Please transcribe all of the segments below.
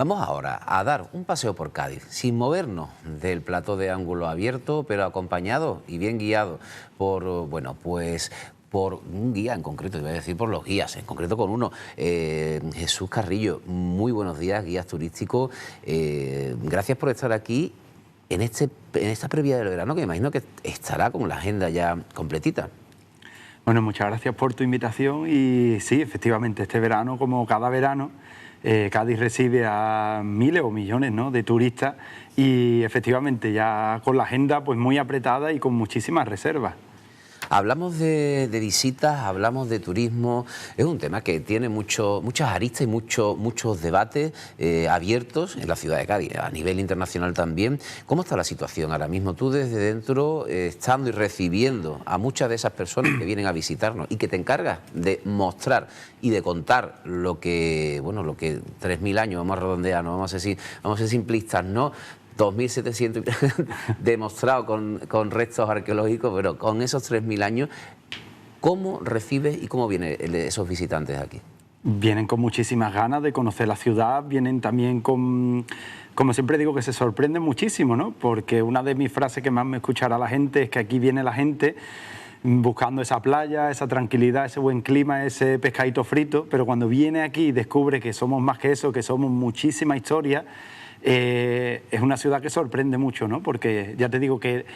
Vamos ahora a dar un paseo por Cádiz, sin movernos del plató de ángulo abierto, pero acompañado y bien guiado por, bueno, pues por un guía en concreto, iba a decir por los guías, en concreto con uno, Jesús Carrillo. Muy buenos días, guías turísticos. Gracias por estar aquí en esta previa del verano, que me imagino que estará con la agenda ya completita. Bueno, muchas gracias por tu invitación y sí, efectivamente, este verano, como cada verano, Cádiz recibe a miles o millones, ¿no?, de turistas y efectivamente ya con la agenda pues muy apretada y con muchísimas reservas. Hablamos de visitas, hablamos de turismo, es un tema que tiene muchas aristas y muchos debates abiertos en la ciudad de Cádiz, a nivel internacional también. ¿Cómo está la situación ahora mismo? Tú desde dentro, estando y recibiendo a muchas de esas personas que vienen a visitarnos y que te encargas de mostrar y de contar lo que, bueno, lo que 3.000 años, vamos a redondear, ¿no? vamos a ser simplistas, ¿no? 2.700 demostrado con restos arqueológicos, pero con esos 3.000 años, ¿cómo recibes y cómo vienen esos visitantes aquí? Vienen con muchísimas ganas de conocer la ciudad, vienen también con, como siempre digo, que se sorprenden muchísimo, ¿no? Porque una de mis frases que más me escuchará la gente es que aquí viene la gente buscando esa playa, esa tranquilidad, ese buen clima, ese pescadito frito, pero cuando viene aquí y descubre que somos más que eso, que somos muchísima historia, es una ciudad que sorprende mucho, ¿no? Porque ya te digo que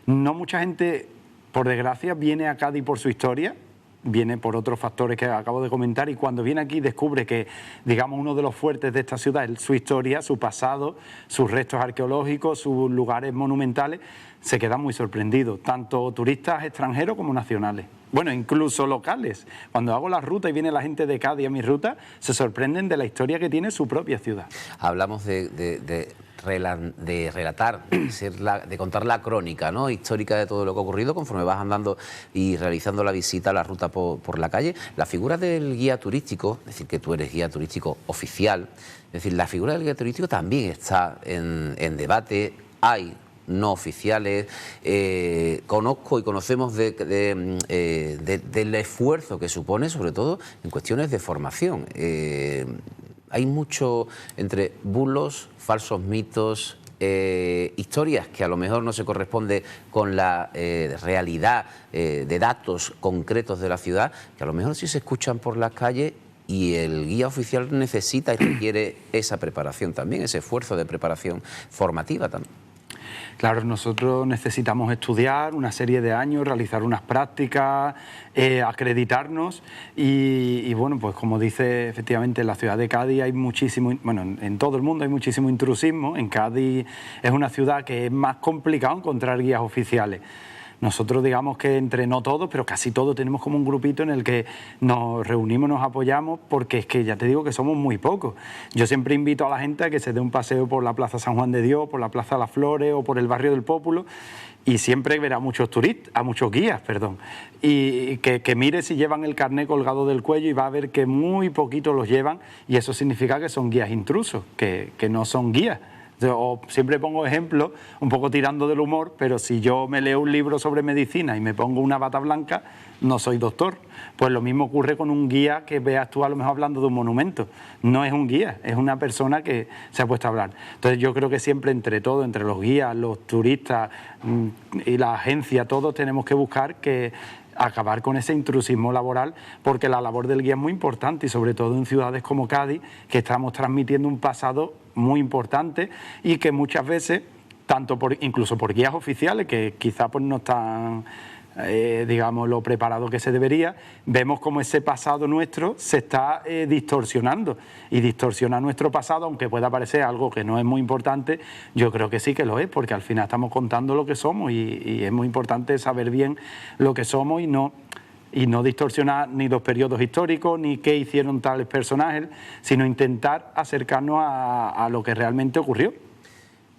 no mucha gente, por desgracia, viene a Cádiz por su historia, viene por otros factores que acabo de comentar, y cuando viene aquí descubre que, digamos, uno de los fuertes de esta ciudad es su historia, su pasado, sus restos arqueológicos, sus lugares monumentales, se quedan muy sorprendidos, tanto turistas extranjeros como nacionales. Bueno, incluso locales. Cuando hago la ruta y viene la gente de Cádiz a mi ruta, se sorprenden de la historia que tiene su propia ciudad. Hablamos de relatar, de contar la crónica, ¿no?, histórica de todo lo que ha ocurrido conforme vas andando y realizando la visita, la ruta por la calle. La figura del guía turístico, es decir, que tú eres guía turístico oficial, es decir, la figura del guía turístico también está en debate. Hay no oficiales, conozco y conocemos del esfuerzo que supone, sobre todo en cuestiones de formación. Hay mucho entre bulos, falsos mitos, historias que a lo mejor no se corresponde con la realidad de datos concretos de la ciudad, que a lo mejor sí se escuchan por las calles, y el guía oficial necesita y requiere esa preparación también, ese esfuerzo de preparación formativa también. Claro, nosotros necesitamos estudiar una serie de años, realizar unas prácticas, acreditarnos y bueno, pues como dice, efectivamente en la ciudad de Cádiz hay muchísimo, bueno, en todo el mundo hay muchísimo intrusismo. En Cádiz es una ciudad que es más complicado encontrar guías oficiales. Nosotros digamos que entre no todos, pero casi todos tenemos como un grupito en el que nos reunimos, nos apoyamos, porque es que ya te digo que somos muy pocos. Yo siempre invito a la gente a que se dé un paseo por la Plaza San Juan de Dios, por la Plaza Las Flores o por el barrio del Pópulo, y siempre verá muchos turistas, a muchos guías, perdón, y que mire si llevan el carné colgado del cuello y va a ver que muy poquitos los llevan, y eso significa que son guías intrusos, que no son guías. Yo siempre pongo ejemplos, un poco tirando del humor, pero si yo me leo un libro sobre medicina y me pongo una bata blanca, no soy doctor. Pues lo mismo ocurre con un guía que veas tú a lo mejor hablando de un monumento. No es un guía, es una persona que se ha puesto a hablar. Entonces yo creo que siempre entre todos, entre los guías, los turistas y la agencia, todos tenemos que buscar acabar con ese intrusismo laboral, porque la labor del guía es muy importante y sobre todo en ciudades como Cádiz, que estamos transmitiendo un pasado muy importante y que muchas veces, incluso por guías oficiales que quizá pues no están digamos lo preparado que se debería, vemos como ese pasado nuestro se está distorsionando, y distorsionar nuestro pasado, aunque pueda parecer algo que no es muy importante, yo creo que sí que lo es, porque al final estamos contando lo que somos y es muy importante saber bien lo que somos y no distorsionar ni los periodos históricos ni qué hicieron tales personajes, sino intentar acercarnos a lo que realmente ocurrió.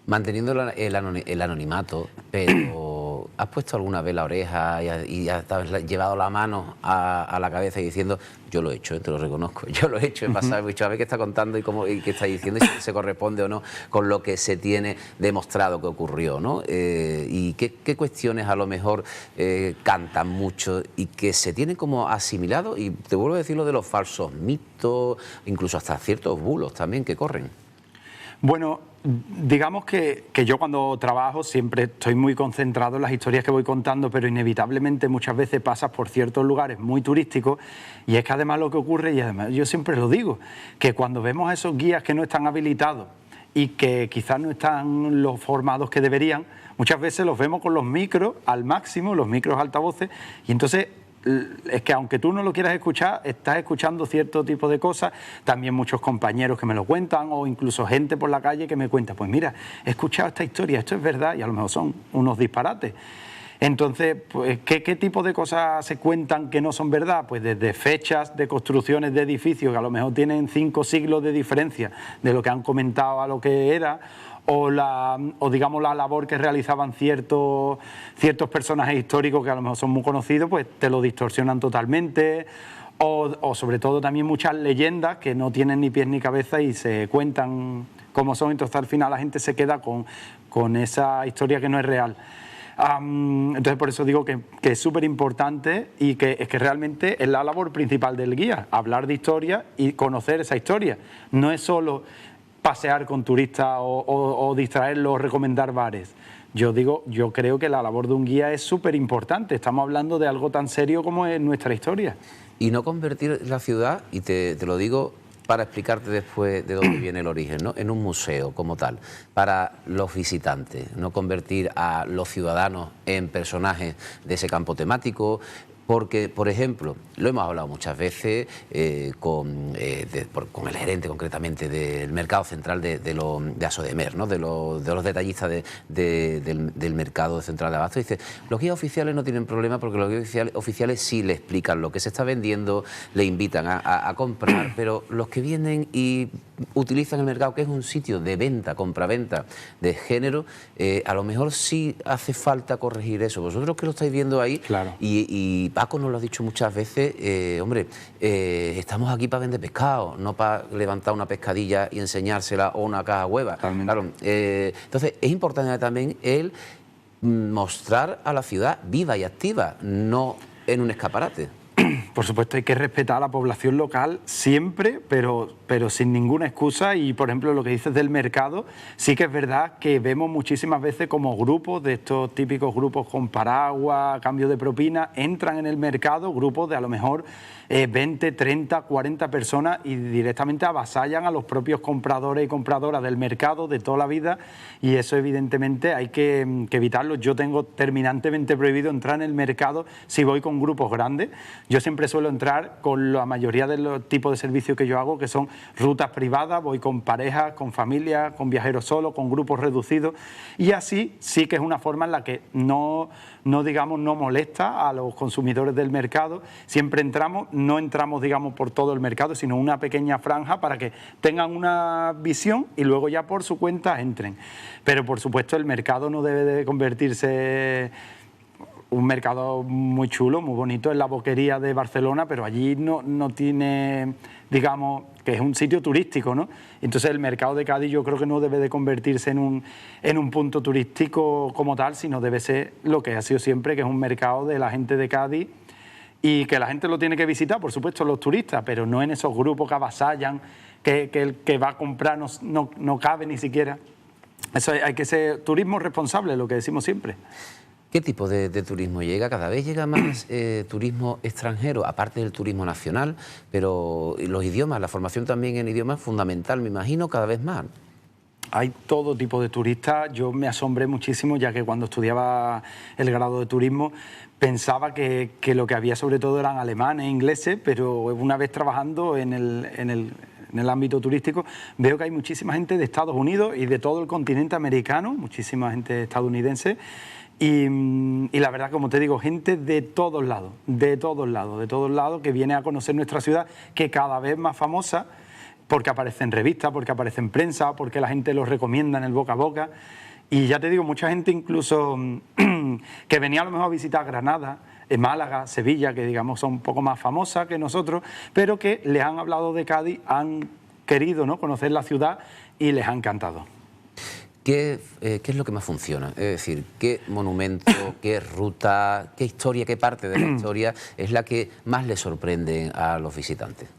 Manteniendo el anonimato, pero ¿has puesto alguna vez la oreja y has llevado la mano a la cabeza y diciendo, yo lo he hecho, te lo reconozco, yo lo he hecho, he pasado muchas veces qué está contando y qué está diciendo, y si se corresponde o no con lo que se tiene demostrado que ocurrió, ¿no? Y qué cuestiones a lo mejor cantan mucho y que se tienen como asimilado, y te vuelvo a decir lo de los falsos mitos, incluso hasta ciertos bulos también que corren? Bueno, digamos que yo cuando trabajo siempre estoy muy concentrado en las historias que voy contando, pero inevitablemente muchas veces pasas por ciertos lugares muy turísticos y es que además lo que ocurre, y además yo siempre lo digo, que cuando vemos a esos guías que no están habilitados y que quizás no están los formados que deberían, muchas veces los vemos con los micros al máximo, los micros altavoces, y entonces es que aunque tú no lo quieras escuchar, estás escuchando cierto tipo de cosas. También muchos compañeros que me lo cuentan o incluso gente por la calle que me cuenta, pues mira, he escuchado esta historia, esto es verdad, y a lo mejor son unos disparates. Entonces, pues, ¿qué tipo de cosas se cuentan que no son verdad? Pues desde fechas de construcciones de edificios que a lo mejor tienen 5 siglos de diferencia de lo que han comentado a lo que era, o digamos la labor que realizaban ciertos personajes históricos que a lo mejor son muy conocidos, pues te lo distorsionan totalmente, o sobre todo también muchas leyendas que no tienen ni pies ni cabeza y se cuentan como son, entonces al final la gente se queda con esa historia que no es real. Entonces por eso digo que es súper importante y que es que realmente es la labor principal del guía, hablar de historia y conocer esa historia. No es solo pasear con turistas o distraerlos o recomendar bares. Yo creo que la labor de un guía es súper importante. Estamos hablando de algo tan serio como es nuestra historia. Y no convertir la ciudad, y te lo digo para explicarte después de dónde viene el origen, ¿no?, en un museo como tal, para los visitantes, no convertir a los ciudadanos en personajes de ese campo temático. Porque, por ejemplo, lo hemos hablado muchas veces con el gerente concretamente del mercado central de Asodemer, ¿no?, de los detallistas del mercado central de abasto. Dice, los guías oficiales no tienen problema porque los guías oficiales sí le explican lo que se está vendiendo, le invitan a comprar, pero los que vienen y utilizan el mercado, que es un sitio de venta, compraventa de género, a lo mejor sí hace falta corregir eso. Vosotros que lo estáis viendo ahí, claro. Y Paco nos lo ha dicho muchas veces, hombre, estamos aquí para vender pescado, no para levantar una pescadilla y enseñársela o una caja hueva. Claro, entonces es importante también el mostrar a la ciudad viva y activa, no en un escaparate. Por supuesto, hay que respetar a la población local siempre, pero sin ninguna excusa. Y, por ejemplo, lo que dices del mercado, sí que es verdad que vemos muchísimas veces como grupos de estos típicos grupos con paraguas, cambio de propina, entran en el mercado, grupos de a lo mejor 20, 30, 40 personas y directamente avasallan a los propios compradores y compradoras del mercado de toda la vida, y eso evidentemente hay que evitarlo. Yo tengo terminantemente prohibido entrar en el mercado si voy con grupos grandes. Yo siempre suelo entrar con la mayoría de los tipos de servicios que yo hago, que son rutas privadas, voy con parejas, con familias, con viajeros solos, con grupos reducidos, y así sí que es una forma en la que no molesta a los consumidores del mercado. Siempre no entramos, digamos, por todo el mercado, sino una pequeña franja para que tengan una visión y luego ya por su cuenta entren. Pero por supuesto el mercado no debe de convertirse... Un mercado muy chulo, muy bonito, es la Boquería de Barcelona, pero allí no tiene, digamos, que es un sitio turístico, ¿no? Entonces el mercado de Cádiz yo creo que no debe de convertirse en un punto turístico como tal, sino debe ser lo que ha sido siempre, que es un mercado de la gente de Cádiz y que la gente lo tiene que visitar, por supuesto, los turistas, pero no en esos grupos que avasallan, que el que va a comprar no cabe ni siquiera. Eso hay que ser turismo responsable, lo que decimos siempre. ¿Qué tipo de turismo llega? Cada vez llega más turismo extranjero, aparte del turismo nacional, pero los idiomas, la formación también en idiomas es fundamental, me imagino, cada vez más. Hay todo tipo de turistas. Yo me asombré muchísimo, ya que cuando estudiaba el grado de turismo pensaba que lo que había sobre todo eran alemanes, ingleses, pero una vez trabajando en el ámbito turístico veo que hay muchísima gente de Estados Unidos y de todo el continente americano, muchísima gente estadounidense. Y la verdad, como te digo, gente de todos lados, que viene a conocer nuestra ciudad, que cada vez más famosa, porque aparece en revistas, porque aparece en prensa, porque la gente los recomienda en el boca a boca. Y ya te digo, mucha gente incluso que venía a lo mejor a visitar Granada, Málaga, Sevilla, que digamos son un poco más famosas que nosotros, pero que les han hablado de Cádiz, han querido, ¿no?, conocer la ciudad y les ha encantado. ¿Qué es lo que más funciona? Es decir, ¿qué monumento, qué ruta, qué historia, qué parte de la historia es la que más le sorprende a los visitantes?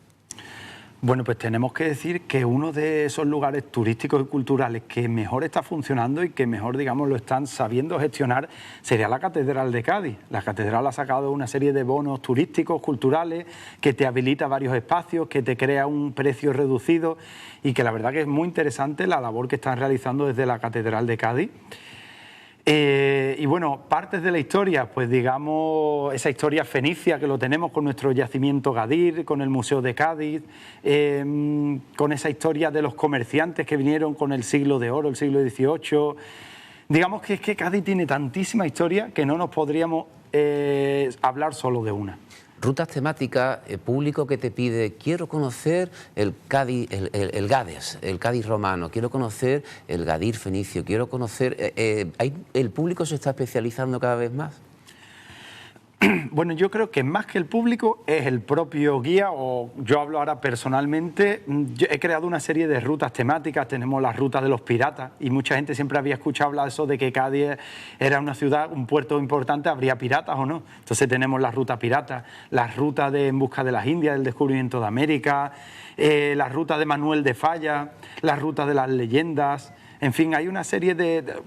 Bueno, pues tenemos que decir que uno de esos lugares turísticos y culturales que mejor está funcionando y que mejor, digamos, lo están sabiendo gestionar sería la Catedral de Cádiz. La Catedral ha sacado una serie de bonos turísticos, culturales, que te habilita varios espacios, que te crea un precio reducido y que la verdad que es muy interesante la labor que están realizando desde la Catedral de Cádiz. Y bueno, partes de la historia, pues digamos esa historia fenicia que lo tenemos con nuestro yacimiento Gadir, con el Museo de Cádiz, con esa historia de los comerciantes que vinieron con el siglo de oro, el siglo XVIII. Digamos que es que Cádiz tiene tantísima historia que no nos podríamos hablar solo de una. Rutas temáticas, público que te pide, quiero conocer el Cádiz, el Gades, el Cádiz romano, quiero conocer el Gadir fenicio, quiero conocer... ¿el público se está especializando cada vez más? Bueno, yo creo que más que el público es el propio guía, o yo hablo ahora personalmente. Yo he creado una serie de rutas temáticas, tenemos las rutas de los piratas y mucha gente siempre había escuchado hablar de eso de que Cádiz era una ciudad, un puerto importante, ¿habría piratas o no? Entonces tenemos la ruta pirata, la ruta de En busca de las Indias, del descubrimiento de América, la ruta de Manuel de Falla, la ruta de las leyendas. En fin, hay una serie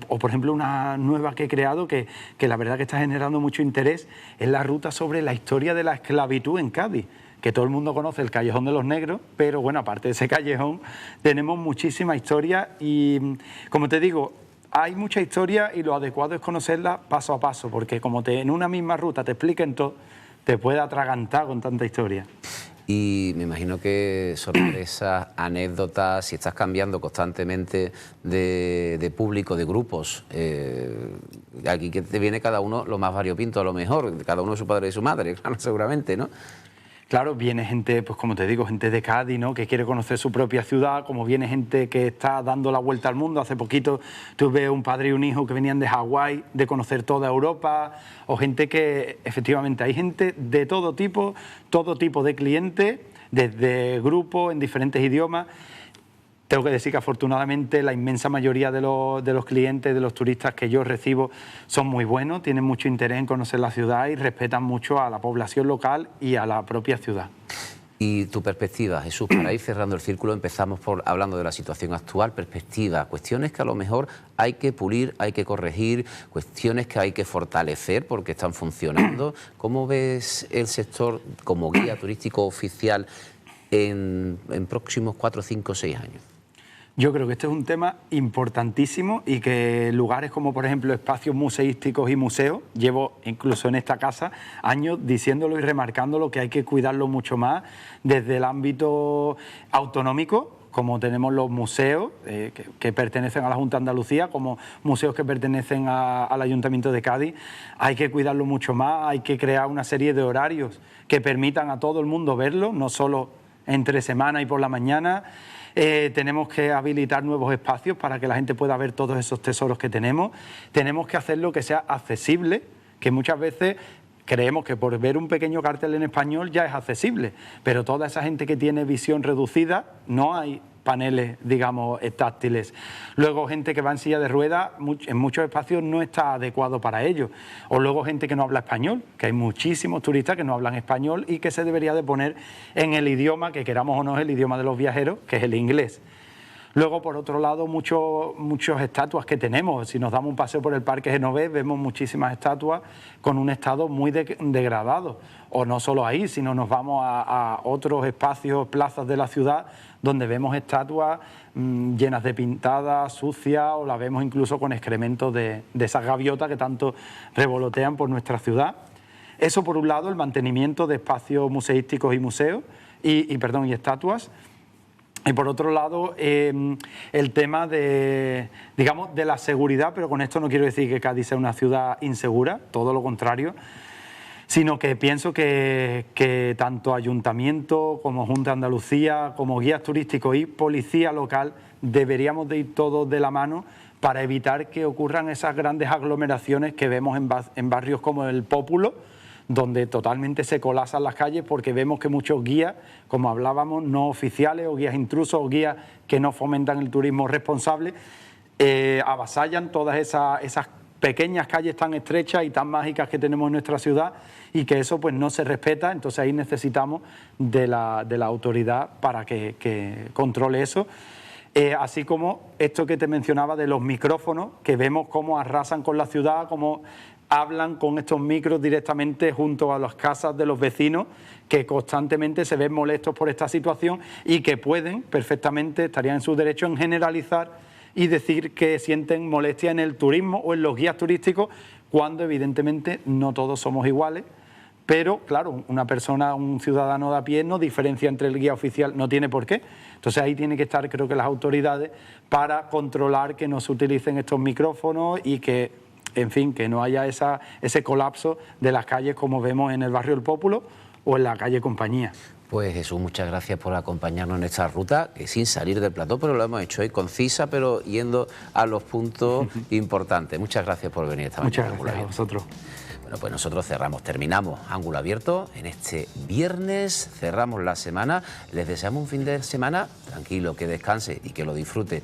o por ejemplo una nueva que he creado que la verdad que está generando mucho interés, es la ruta sobre la historia de la esclavitud en Cádiz, que todo el mundo conoce el Callejón de los Negros, pero bueno, aparte de ese callejón tenemos muchísima historia y, como te digo, hay mucha historia y lo adecuado es conocerla paso a paso, porque como en una misma ruta te expliquen todo, te puede atragantar con tanta historia. Y me imagino que sorpresas, anécdotas, si estás cambiando constantemente de público, de grupos, aquí que te viene cada uno lo más variopinto, a lo mejor, cada uno de su padre y su madre, claro, seguramente, ¿no? Claro, viene gente, pues como te digo, gente de Cádiz, ¿no?, que quiere conocer su propia ciudad, como viene gente que está dando la vuelta al mundo. Hace poquito tuve un padre y un hijo que venían de Hawái, de conocer toda Europa, o gente que, efectivamente, hay gente de todo tipo de clientes, desde grupos en diferentes idiomas. Tengo que decir que afortunadamente la inmensa mayoría de los clientes, de los turistas que yo recibo son muy buenos, tienen mucho interés en conocer la ciudad y respetan mucho a la población local y a la propia ciudad. Y tu perspectiva, Jesús, para ir cerrando el círculo, empezamos hablando de la situación actual, perspectiva, cuestiones que a lo mejor hay que pulir, hay que corregir, cuestiones que hay que fortalecer porque están funcionando. ¿Cómo ves el sector como guía turístico oficial en próximos 4, 5, 6 años? Yo creo que este es un tema importantísimo y que lugares como, por ejemplo, espacios museísticos y museos, llevo incluso en esta casa años diciéndolo y remarcándolo, que hay que cuidarlo mucho más desde el ámbito autonómico, como tenemos los museos que pertenecen a la Junta de Andalucía, como museos que pertenecen al Ayuntamiento de Cádiz. Hay que cuidarlo mucho más, hay que crear una serie de horarios que permitan a todo el mundo verlo, no solo entre semana y por la mañana. Tenemos que habilitar nuevos espacios para que la gente pueda ver todos esos tesoros que tenemos. Tenemos que hacerlo que sea accesible, que muchas veces creemos que por ver un pequeño cartel en español ya es accesible, pero toda esa gente que tiene visión reducida, no hay paneles, digamos, táctiles. Luego gente que va en silla de ruedas, en muchos espacios no está adecuado para ello. O luego gente que no habla español, que hay muchísimos turistas que no hablan español y que se debería de poner en el idioma, que queramos o no es el idioma de los viajeros, que es el inglés. Luego, por otro lado, muchas estatuas que tenemos. Si nos damos un paseo por el Parque Genovés, vemos muchísimas estatuas con un estado muy degradado. O no solo ahí, sino nos vamos a otros espacios, plazas de la ciudad, donde vemos estatuas llenas de pintadas, sucias, o las vemos incluso con excrementos de esas gaviotas que tanto revolotean por nuestra ciudad. Eso por un lado, el mantenimiento de espacios museísticos y museos, y estatuas. Y por otro lado, el tema de la seguridad, pero con esto no quiero decir que Cádiz sea una ciudad insegura, todo lo contrario, sino que pienso que tanto Ayuntamiento como Junta de Andalucía, como guías turísticos y policía local, deberíamos de ir todos de la mano para evitar que ocurran esas grandes aglomeraciones que vemos en barrios como el Pópulo, donde totalmente se colapsan las calles porque vemos que muchos guías, como hablábamos, no oficiales o guías intrusos o guías que no fomentan el turismo responsable, avasallan todas esas pequeñas calles tan estrechas y tan mágicas que tenemos en nuestra ciudad, y que eso pues no se respeta. Entonces ahí necesitamos de la autoridad para que controle eso. Así como esto que te mencionaba de los micrófonos, que vemos cómo arrasan con la ciudad, cómo hablan con estos micros directamente junto a las casas de los vecinos, que constantemente se ven molestos por esta situación y que pueden perfectamente, estarían en su derecho en generalizar y decir que sienten molestia en el turismo o en los guías turísticos, cuando evidentemente no todos somos iguales. Pero, claro, una persona, un ciudadano de a pie no diferencia entre el guía oficial, no tiene por qué. Entonces ahí tiene que estar, creo que las autoridades, para controlar que no se utilicen estos micrófonos y que, en fin, que no haya ese colapso de las calles como vemos en el barrio El Pópulo o en la calle Compañía. Pues Jesús, muchas gracias por acompañarnos en esta ruta, que sin salir del plató, pero lo hemos hecho hoy concisa, pero yendo a los puntos importantes. Muchas gracias por venir esta mañana. Muchas gracias a vosotros. Bueno, pues nosotros terminamos Ángulo Abierto en este viernes, cerramos la semana. Les deseamos un fin de semana tranquilo, que descanse y que lo disfrute.